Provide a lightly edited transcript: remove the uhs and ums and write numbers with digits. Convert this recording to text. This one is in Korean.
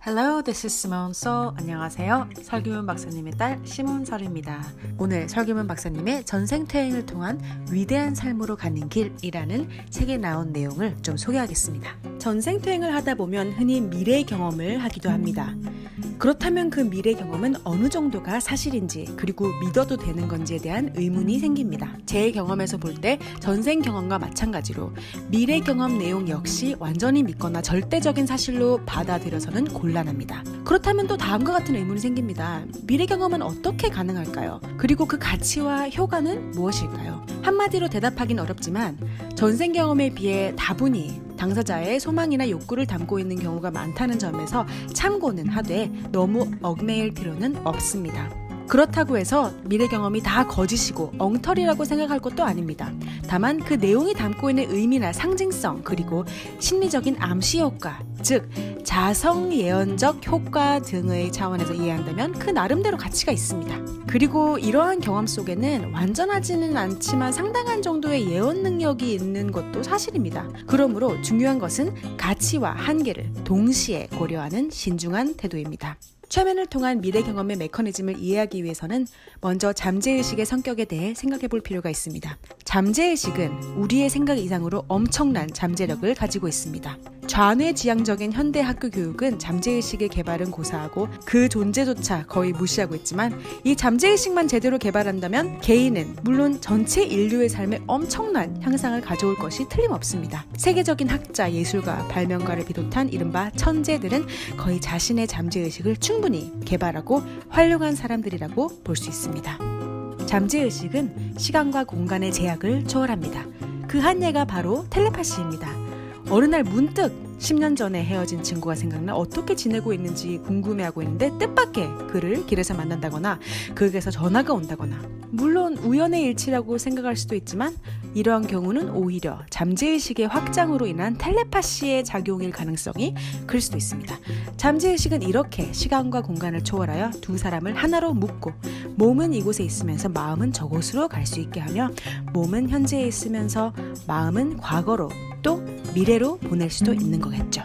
Hello, this is Simone So. 안녕하세요. 설규문 박사님의 딸 시몬설입니다. 오늘 설규문 박사님의 전생퇴행을 통한 위대한 삶으로 가는 길이라는 책에 나온 내용을 좀 소개하겠습니다. 전생퇴행을 하다 보면 흔히 미래 경험을 하기도 합니다. 그렇다면 그 미래 경험은 어느 정도가 사실인지 그리고 믿어도 되는 건지에 대한 의문이 생깁니다. 제 경험에서 볼 때 전생 경험과 마찬가지로 미래 경험 내용 역시 완전히 믿거나 절대적인 사실로 받아들여서는 곤란합니다. 그렇다면 또 다음과 같은 의문이 생깁니다. 미래 경험은 어떻게 가능할까요? 그리고 그 가치와 효과는 무엇일까요? 한마디로 대답하긴 어렵지만 전생 경험에 비해 다분히 당사자의 소망이나 욕구를 담고 있는 경우가 많다는 점에서 참고는 하되 너무 얽매일 필요는 없습니다. 그렇다고 해서 미래 경험이 다 거짓이고 엉터리라고 생각할 것도 아닙니다. 다만 그 내용이 담고 있는 의미나 상징성 그리고 심리적인 암시 효과, 즉 자성 예언적 효과 등의 차원에서 이해한다면 그 나름대로 가치가 있습니다. 그리고 이러한 경험 속에는 완전하지는 않지만 상당한 정도의 예언 능력이 있는 것도 사실입니다. 그러므로 중요한 것은 가치와 한계를 동시에 고려하는 신중한 태도입니다. 최면을 통한 미래 경험의 메커니즘을 이해하기 위해서는 먼저 잠재의식의 성격에 대해 생각해 볼 필요가 있습니다. 잠재의식은 우리의 생각 이상으로 엄청난 잠재력을 가지고 있습니다. 좌뇌지향적인 현대 학교 교육은 잠재의식의 개발은 고사하고 그 존재조차 거의 무시하고 있지만 이 잠재의식만 제대로 개발한다면 개인은 물론 전체 인류의 삶에 엄청난 향상을 가져올 것이 틀림없습니다. 세계적인 학자, 예술가, 발명가를 비롯한 이른바 천재들은 거의 자신의 잠재의식을 충분히 개발하고 활용한 사람들이라고 볼 수 있습니다. 잠재의식은 시간과 공간의 제약을 초월합니다. 그 한 예가 바로 텔레파시입니다. 어느 날 문득 10년 전에 헤어진 친구가 생각나 어떻게 지내고 있는지 궁금해하고 있는데 뜻밖의 그를 길에서 만난다거나 그에게서 전화가 온다거나 물론 우연의 일치라고 생각할 수도 있지만 이러한 경우는 오히려 잠재의식의 확장으로 인한 텔레파시의 작용일 가능성이 클 수도 있습니다. 잠재의식은 이렇게 시간과 공간을 초월하여 두 사람을 하나로 묶고 몸은 이곳에 있으면서 마음은 저곳으로 갈 수 있게 하며 몸은 현재에 있으면서 마음은 과거로 또 미래로 보낼 수도 있는 거겠죠.